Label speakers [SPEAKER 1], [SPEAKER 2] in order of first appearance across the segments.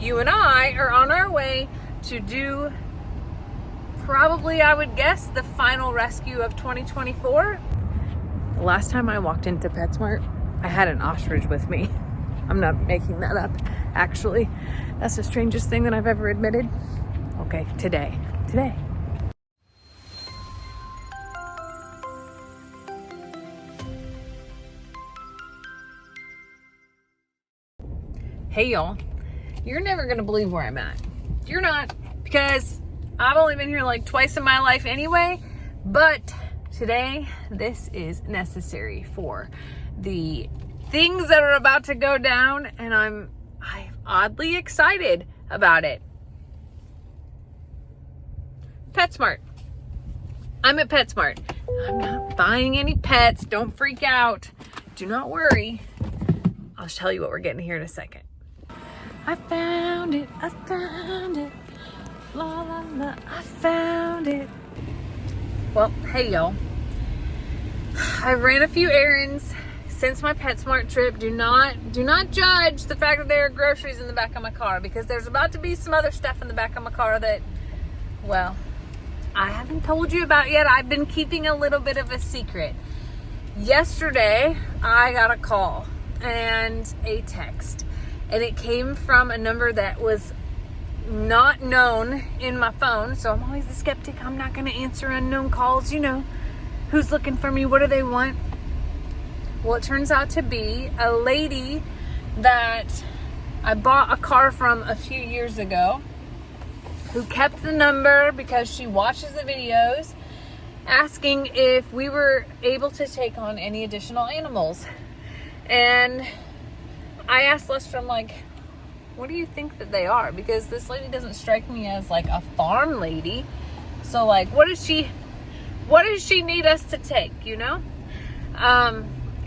[SPEAKER 1] you and I are on our way to do probably, I would guess, the final rescue of 2024. The last time I walked into PetSmart, I had an ostrich with me. I'm not making that up, actually. That's the strangest thing that I've ever admitted. Okay, today. Hey y'all, you're never gonna believe where I'm at. You're not, because I've only been here like twice in my life anyway, but today this is necessary for the things that are about to go down, and I'm oddly excited about it. PetSmart. I'm at PetSmart. I'm not buying any pets. Don't freak out. Do not worry. I'll tell you what we're getting here in a second. I found it. La la la, I found it. Well, hey y'all. I ran a few errands since my PetSmart trip. Do not judge the fact that there are groceries in the back of my car, because there's about to be some other stuff in the back of my car that, well, I haven't told you about yet. I've been keeping a little bit of a secret. Yesterday, I got a call and a text, and it came from a number that was not known in my phone. So I'm always the skeptic. I'm not going to answer unknown calls. You know, who's looking for me? What do they want? Well, it turns out to be a lady that I bought a car from a few years ago, who kept the number because she watches the videos, asking if we were able to take on any additional animals. And I asked Lester, I'm like, what do you think that they are? Because this lady doesn't strike me as like a farm lady. So like, what does she need us to take, you know?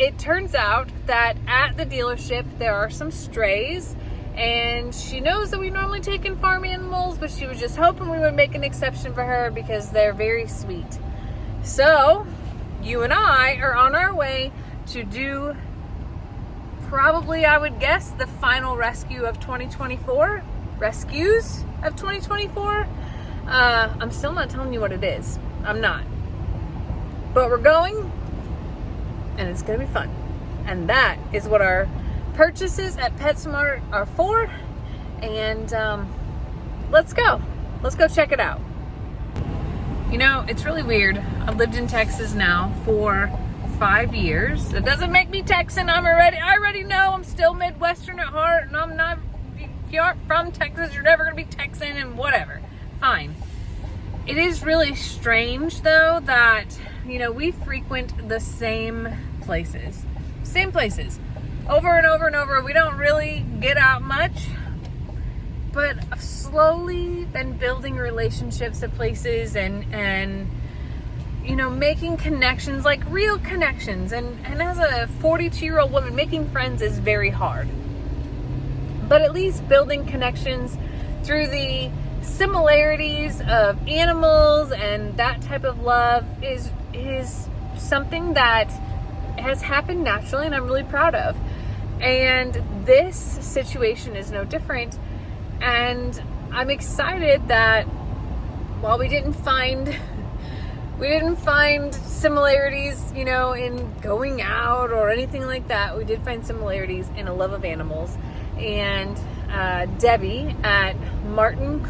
[SPEAKER 1] It turns out that at the dealership, there are some strays, and she knows that we normally take in farm animals, but she was just hoping we would make an exception for her because they're very sweet. So you and I are on our way to do probably, I would guess, the final rescue of 2024. Rescues of 2024. I'm still not telling you what it is. I'm not. But we're going, and it's going to be fun. And that is what our purchases at PetSmart are for. And let's go. Let's go check it out. You know, it's really weird. I've lived in Texas now for 5 years. It doesn't make me Texan. I already know I'm still Midwestern at heart, and I'm not, if you aren't from Texas, you're never gonna be Texan, and whatever. Fine. It is really strange though that, you know, we frequent the same places over and over and over. We don't really get out much, but I've slowly been building relationships at places and you know, making connections, like real connections. And as a 42-year-old woman, making friends is very hard. But at least building connections through the similarities of animals and that type of love is something that has happened naturally, and I'm really proud of. And this situation is no different. And I'm excited that while we didn't find similarities, you know, in going out or anything like that, we did find similarities in a love of animals. And Debbie at Martin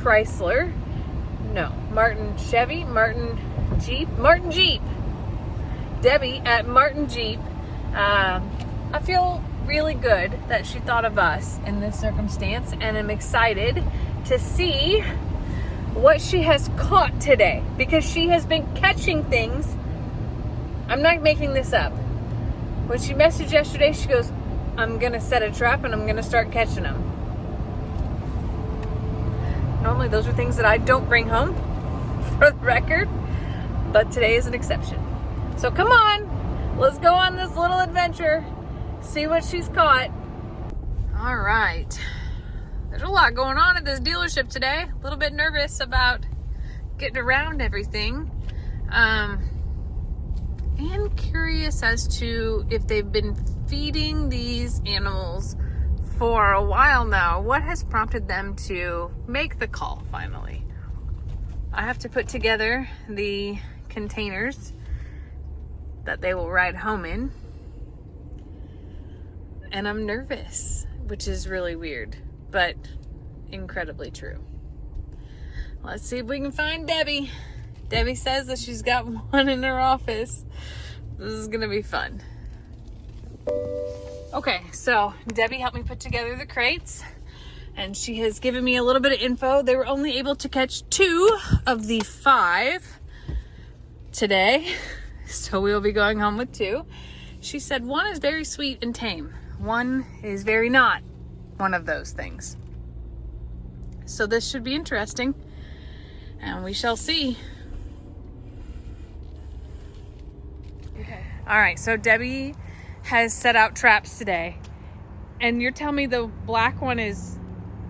[SPEAKER 1] Jeep. Debbie at Martin Jeep. I feel really good that she thought of us in this circumstance, and I'm excited to see what she has caught today, because she has been catching things. I'm not making this up. When she messaged yesterday, she goes, I'm gonna set a trap and I'm gonna start catching them. Normally those are things that I don't bring home, for the record, but today is an exception. So come on, let's go on this little adventure, see what she's caught. All right. There's a lot going on at this dealership today. A little bit nervous about getting around everything. And curious as to if they've been feeding these animals for a while now. What has prompted them to make the call finally? I have to put together the containers that they will ride home in. And I'm nervous, which is really weird, but incredibly true. Let's see if we can find Debbie. Debbie says that she's got one in her office. This is gonna be fun. Okay, so Debbie helped me put together the crates, and she has given me a little bit of info. They were only able to catch 2 of the 5 today, so we'll be going home with 2. She said 1 is very sweet and tame. 1 is very not one of those things. So this should be interesting, and we shall see. Okay. All right, so Debbie has set out traps today, and you're telling me the black one is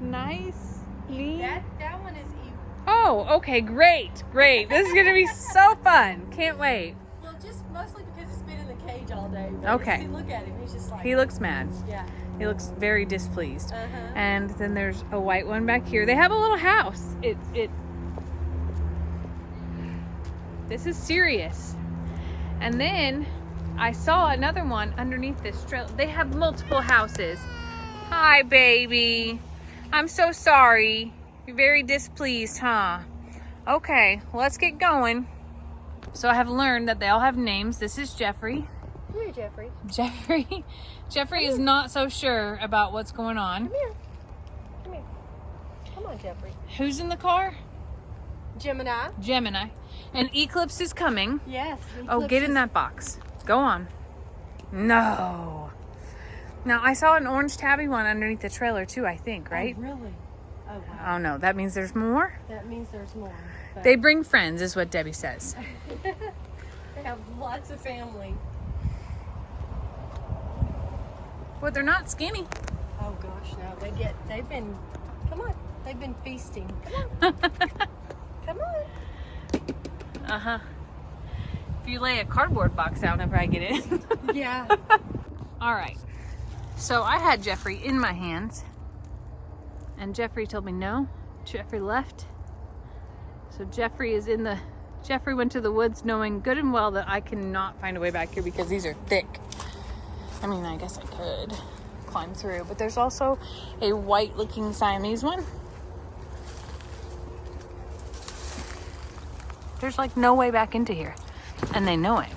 [SPEAKER 1] nice?
[SPEAKER 2] That one is evil.
[SPEAKER 1] Oh, okay, great. This is gonna be so fun. Can't wait.
[SPEAKER 2] Well, just mostly because it's been in the cage all day.
[SPEAKER 1] Okay.
[SPEAKER 2] See, look at him. He's just like.
[SPEAKER 1] He looks mad.
[SPEAKER 2] Yeah.
[SPEAKER 1] He looks very displeased.
[SPEAKER 2] Uh-huh.
[SPEAKER 1] And then there's a white one back here. They have a little house. This is serious. And then I saw another one underneath this trail. They have multiple houses. Hi, baby. I'm so sorry. You're very displeased, huh? Okay, let's get going. So I have learned that they all have names. This is Jeffrey.
[SPEAKER 2] Come here, Jeffrey.
[SPEAKER 1] Jeffrey is not so sure about what's going on.
[SPEAKER 2] Come here. Come here. Come on, Jeffrey.
[SPEAKER 1] Who's in the car?
[SPEAKER 2] Gemini.
[SPEAKER 1] And Eclipse is coming.
[SPEAKER 2] Yes.
[SPEAKER 1] Oh, get in that box. Go on. No. Now, I saw an orange tabby one underneath the trailer too, I think, right?
[SPEAKER 2] Oh, really? Oh, wow.
[SPEAKER 1] Oh, no. That means there's more?
[SPEAKER 2] That means there's more. But
[SPEAKER 1] They bring friends, is what Debbie says.
[SPEAKER 2] they have lots of family.
[SPEAKER 1] Well, they're not skinny.
[SPEAKER 2] Oh, gosh, no. They've been feasting. Come on. Come on.
[SPEAKER 1] Uh-huh. If you lay a cardboard box down, I'll probably get in.
[SPEAKER 2] Yeah.
[SPEAKER 1] All right. So I had Jeffrey in my hands, and Jeffrey told me no. Jeffrey left. So Jeffrey went to the woods knowing good and well that I cannot find a way back here because these are thick. I mean, I guess I could climb through, but there's also a white looking Siamese one. There's like no way back into here, and they know it.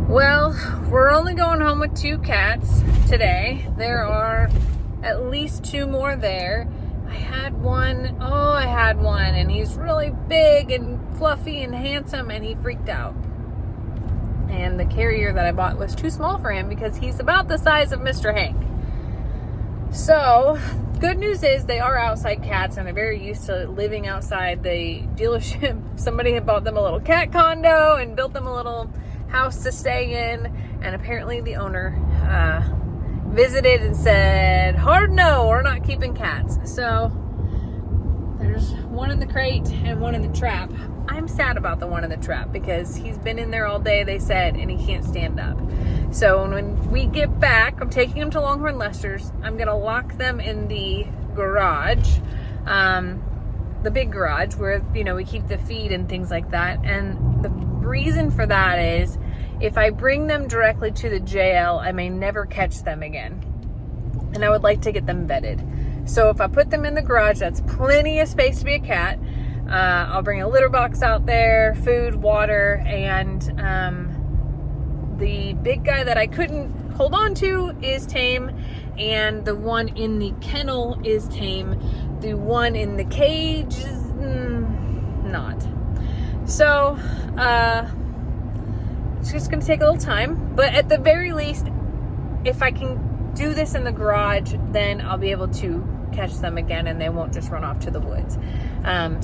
[SPEAKER 1] Well, we're only going home with 2 cats today. There are at least 2 more there. I had one, and he's really big and fluffy and handsome, and he freaked out. And the carrier that I bought was too small for him because he's about the size of Mr. Hank. So, good news is they are outside cats, and they're very used to living outside. The dealership, somebody had bought them a little cat condo and built them a little house to stay in, and apparently the owner visited and said, hard no, we're not keeping cats. So there's one in the crate and one in the trap. I'm sad about the one in the trap because he's been in there all day, they said, and he can't stand up. So when we get back, I'm taking him to Longhorn Lester's. I'm gonna lock them in the garage, the big garage where, you know, we keep the feed and things like that. And the reason for that is if I bring them directly to the jail, I may never catch them again. And I would like to get them vetted. So if I put them in the garage, that's plenty of space to be a cat. I'll bring a litter box out there, food, water, and the big guy that I couldn't hold on to is tame, and the one in the kennel is tame. The one in the cage is not. So, it's just going to take a little time, but at the very least, if I can do this in the garage, then I'll be able to catch them again and they won't just run off to the woods.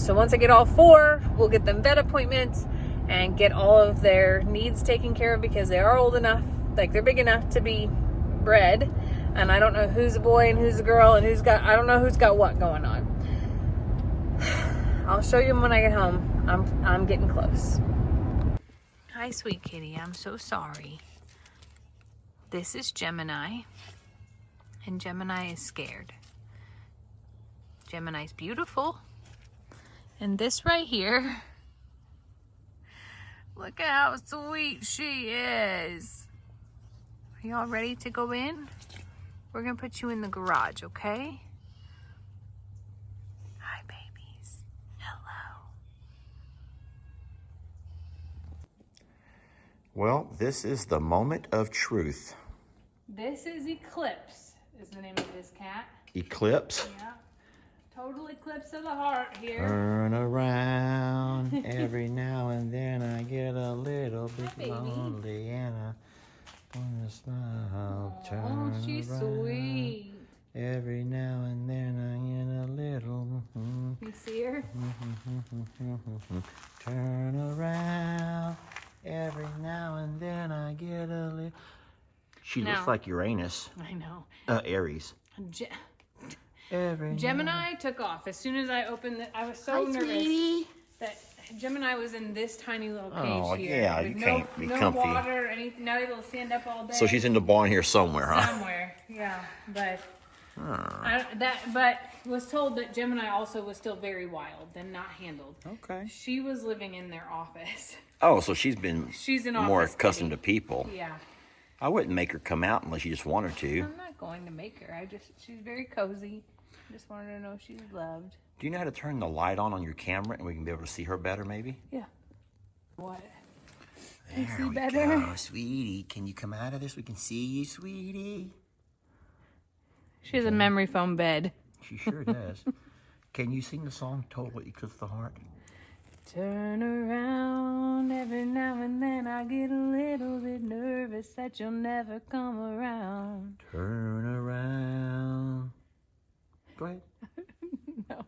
[SPEAKER 1] So once I get all 4, we'll get them vet appointments and get all of their needs taken care of because they are old enough, like they're big enough to be bred. And I don't know who's a boy and who's a girl and I don't know who's got what going on. I'll show you them when I get home. I'm getting close. Hi, sweet kitty. I'm so sorry. This is Gemini, and Gemini is scared. Gemini's beautiful. And this right here, look at how sweet she is. Are y'all ready to go in? We're gonna put you in the garage, okay? Hi, babies. Hello.
[SPEAKER 3] Well, this is the moment of truth.
[SPEAKER 1] This is Eclipse, is the name of this cat.
[SPEAKER 3] Eclipse.
[SPEAKER 1] Yeah. Total eclipse of the heart here.
[SPEAKER 3] Turn around. Every now and then I get a little bit lonely and I wanna smile. Turn
[SPEAKER 1] Oh, she's
[SPEAKER 3] around.
[SPEAKER 1] sweet.
[SPEAKER 3] Every now and then I get a little.
[SPEAKER 1] You see her?
[SPEAKER 3] Turn around. Every now and then I get a little. She
[SPEAKER 1] Now-
[SPEAKER 3] looks like Uranus.
[SPEAKER 1] I know.
[SPEAKER 3] Aries.
[SPEAKER 1] Gemini took off as soon as I opened it. I was so nervous that Gemini was in this tiny little cage
[SPEAKER 3] Oh,
[SPEAKER 1] here.
[SPEAKER 3] yeah,
[SPEAKER 1] with
[SPEAKER 3] you can't be
[SPEAKER 1] no
[SPEAKER 3] comfy.
[SPEAKER 1] water, anything, not able to stand up all day.
[SPEAKER 3] So she's in the barn here somewhere, huh?
[SPEAKER 1] Somewhere, yeah. But but was told that Gemini also was still very wild and not handled.
[SPEAKER 3] Okay.
[SPEAKER 1] She was living in their office.
[SPEAKER 3] Oh, so she's been
[SPEAKER 1] She's an
[SPEAKER 3] more
[SPEAKER 1] office
[SPEAKER 3] accustomed
[SPEAKER 1] kitty.
[SPEAKER 3] to people.
[SPEAKER 1] Yeah.
[SPEAKER 3] I wouldn't make her come out unless you just wanted to.
[SPEAKER 1] I'm not going to make her. She's very cozy. Just wanted to know if she's loved.
[SPEAKER 3] Do you know how to turn the light on your camera and we can be able to see her better, maybe?
[SPEAKER 1] Yeah. What?
[SPEAKER 3] There
[SPEAKER 1] see
[SPEAKER 3] we
[SPEAKER 1] better?
[SPEAKER 3] go, sweetie. Can you come out of this? We can see you, sweetie.
[SPEAKER 1] She has a memory foam bed.
[SPEAKER 3] She sure does. Can you sing the song Total Eclipse of the Heart?
[SPEAKER 1] Turn around every now and then. I get a little bit nervous that you'll never come around.
[SPEAKER 3] Turn around. Go ahead.
[SPEAKER 1] No,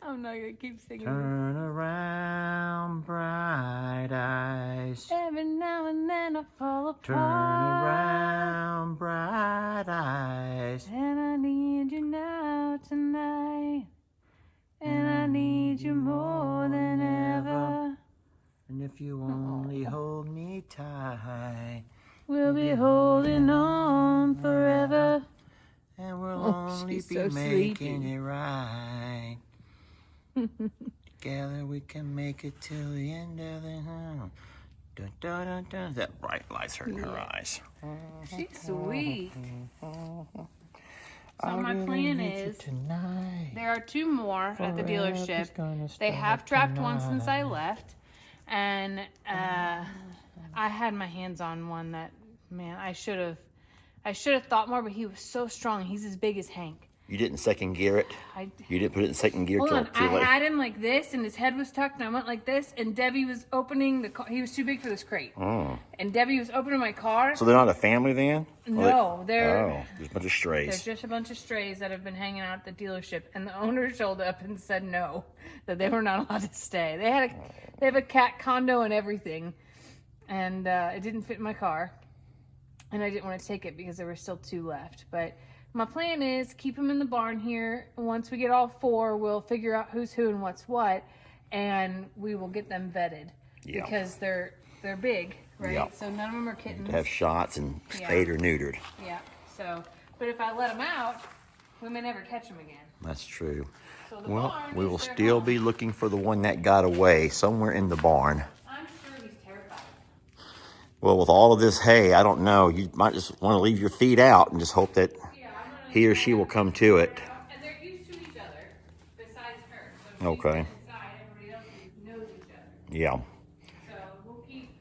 [SPEAKER 1] I'm not gonna keep singing.
[SPEAKER 3] Turn around, bright eyes.
[SPEAKER 1] Every now and then I fall apart.
[SPEAKER 3] Turn around, bright eyes.
[SPEAKER 1] And I need you now tonight. And I need you more than ever.
[SPEAKER 3] And if you only hold me tight,
[SPEAKER 1] We'll be holding on forever.
[SPEAKER 3] and we'll
[SPEAKER 1] Oh,
[SPEAKER 3] only
[SPEAKER 1] she's
[SPEAKER 3] be
[SPEAKER 1] so
[SPEAKER 3] making
[SPEAKER 1] sleepy.
[SPEAKER 3] it right. Together we can make it till the end of the night. Dun, dun, dun, dun. That bright light's hurting her eyes.
[SPEAKER 1] She's sweet. So
[SPEAKER 3] I
[SPEAKER 1] my
[SPEAKER 3] really
[SPEAKER 1] plan
[SPEAKER 3] need you
[SPEAKER 1] is
[SPEAKER 3] tonight.
[SPEAKER 1] there are 2 more at the
[SPEAKER 3] Forever's
[SPEAKER 1] dealership.
[SPEAKER 3] gonna
[SPEAKER 1] They have
[SPEAKER 3] start
[SPEAKER 1] trapped one since I
[SPEAKER 3] tonight.
[SPEAKER 1] left, and I had my hands on one that, man, I should have thought more, but he was so strong. He's as big as Hank.
[SPEAKER 3] You didn't second gear it? You didn't put it in second gear
[SPEAKER 1] Hold
[SPEAKER 3] till
[SPEAKER 1] on,
[SPEAKER 3] too
[SPEAKER 1] I
[SPEAKER 3] late?
[SPEAKER 1] had him like this, and his head was tucked, and I went like this, and Debbie was opening the car. He was too big for this crate.
[SPEAKER 3] Oh.
[SPEAKER 1] And Debbie was opening my car.
[SPEAKER 3] So they're not a family then?
[SPEAKER 1] No, they're...
[SPEAKER 3] Oh, there's a bunch of
[SPEAKER 1] There's
[SPEAKER 3] strays.
[SPEAKER 1] just a bunch of strays that have been hanging out at the dealership, and the owner showed up and said no, that they were not allowed to stay. They have a cat condo and everything, and it didn't fit in my car, and I didn't want to take it because there were still 2 left. But my plan is keep them in the barn here. Once we get all 4, we'll figure out who's who and what's what, and we will get them vetted
[SPEAKER 3] Yeah.
[SPEAKER 1] because they're big, right?
[SPEAKER 3] Yeah.
[SPEAKER 1] So none of them are kittens.
[SPEAKER 3] To have shots and spayed or neutered.
[SPEAKER 1] Yeah. So, but if I let them out, we may never catch them again.
[SPEAKER 3] That's true.
[SPEAKER 1] So the
[SPEAKER 3] Well,
[SPEAKER 1] barn
[SPEAKER 3] we
[SPEAKER 1] is
[SPEAKER 3] will
[SPEAKER 1] their
[SPEAKER 3] still
[SPEAKER 1] home.
[SPEAKER 3] be looking for the one that got away somewhere in the barn.
[SPEAKER 1] I'm sure he's terrified.
[SPEAKER 3] Well, with all of this hay, I don't know. You might just want to leave your feet out and just hope that
[SPEAKER 1] Yeah, I'm gonna.
[SPEAKER 3] he or she will come to it.
[SPEAKER 1] And they're used to each other, besides her. So
[SPEAKER 3] Okay.
[SPEAKER 1] Inside, everybody else knows each other.
[SPEAKER 3] Yeah.
[SPEAKER 1] So we'll keep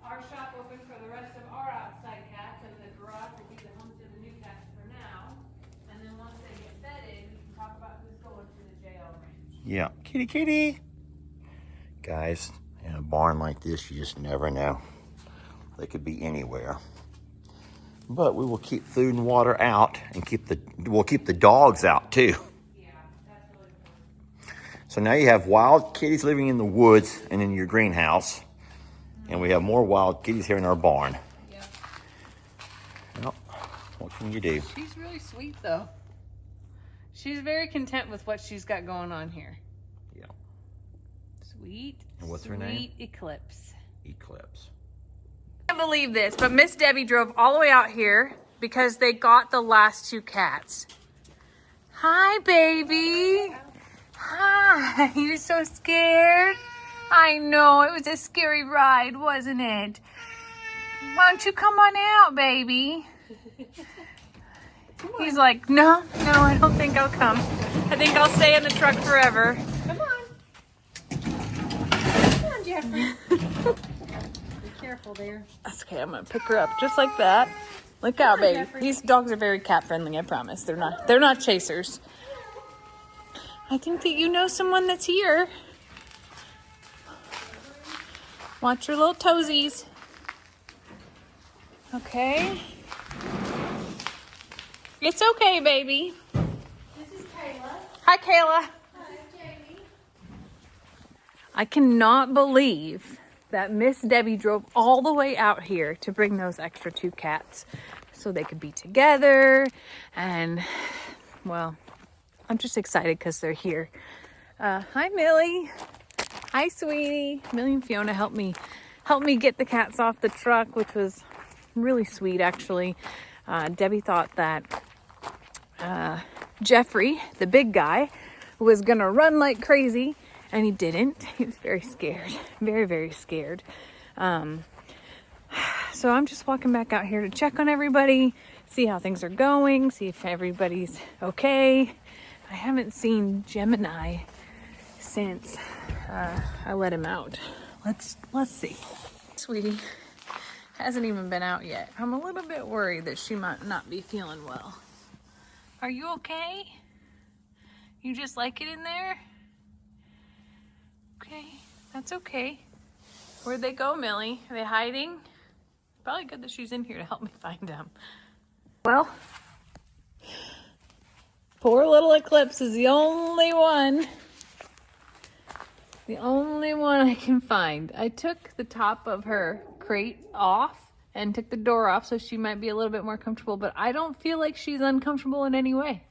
[SPEAKER 1] our shop open for the rest of our outside cats, and the garage will be the home to the new cats for now. And then once they get vetted, we can talk about who's going to the jail ranch.
[SPEAKER 3] Yeah. Kitty, kitty. Guys, in a barn like this, you just never know. They could be anywhere. But we will keep food and water out and we'll keep the dogs out too.
[SPEAKER 1] Yeah, that's really important.
[SPEAKER 3] So now you have wild kitties living in the woods and in your greenhouse. And we have more wild kitties here in our barn.
[SPEAKER 1] Yep.
[SPEAKER 3] Well, what can you do?
[SPEAKER 1] She's really sweet, though. She's very content with what she's got going on here.
[SPEAKER 3] Yeah.
[SPEAKER 1] Sweet.
[SPEAKER 3] And what's her name?
[SPEAKER 1] Sweet Eclipse.
[SPEAKER 3] eclipse.
[SPEAKER 1] I can't believe this, but Miss Debbie drove all the way out here because they got the last 2 cats. Hi, baby. Hi. You're so scared. I know, it was a scary ride, wasn't it? Why don't you come on out, baby? He's like, no, I don't think I'll come. I think I'll stay in the truck forever.
[SPEAKER 2] Come on. Come on, Jeffrey. Be careful there.
[SPEAKER 1] That's okay, I'm gonna pick her up just like that. Look out, baby.
[SPEAKER 2] Jeffrey.
[SPEAKER 1] These dogs are very cat friendly, I promise. They're not chasers. I think that you know someone that's here. Watch your little toesies. Okay. It's okay, baby.
[SPEAKER 2] This is Kayla.
[SPEAKER 1] Hi, Kayla.
[SPEAKER 2] This is Jamie.
[SPEAKER 1] I cannot believe that Miss Debbie drove all the way out here to bring those extra 2 cats so they could be together. And, well, I'm just excited because they're here. Hi, Millie. Hi, sweetie. Millie and Fiona helped me get the cats off the truck, which was really sweet, actually. Debbie thought that Jeffrey, the big guy, was gonna run like crazy, and he didn't. He was very scared, very, very scared. So I'm just walking back out here to check on everybody, see how things are going, see if everybody's okay. I haven't seen Gemini since I let him out. Let's see. Sweetie hasn't even been out yet. I'm a little bit worried that she might not be feeling well. Are you okay? You just like it in there? Okay, that's okay. Where'd they go, Millie? Are they hiding? Probably good that she's in here to help me find them. Well, poor little Eclipse is the only one I can find. I took the top of her crate off and took the door off so she might be a little bit more comfortable, but I don't feel like she's uncomfortable in any way.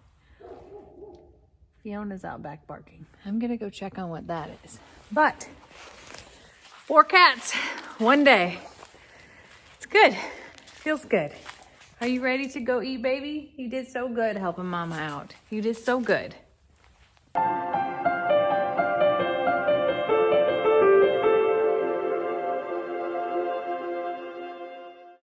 [SPEAKER 1] Fiona's out back barking. I'm gonna go check on what that is. But 4 cats, 1 day. It's good, feels good. Are you ready to go eat, baby? You did so good helping mama out. You did so good.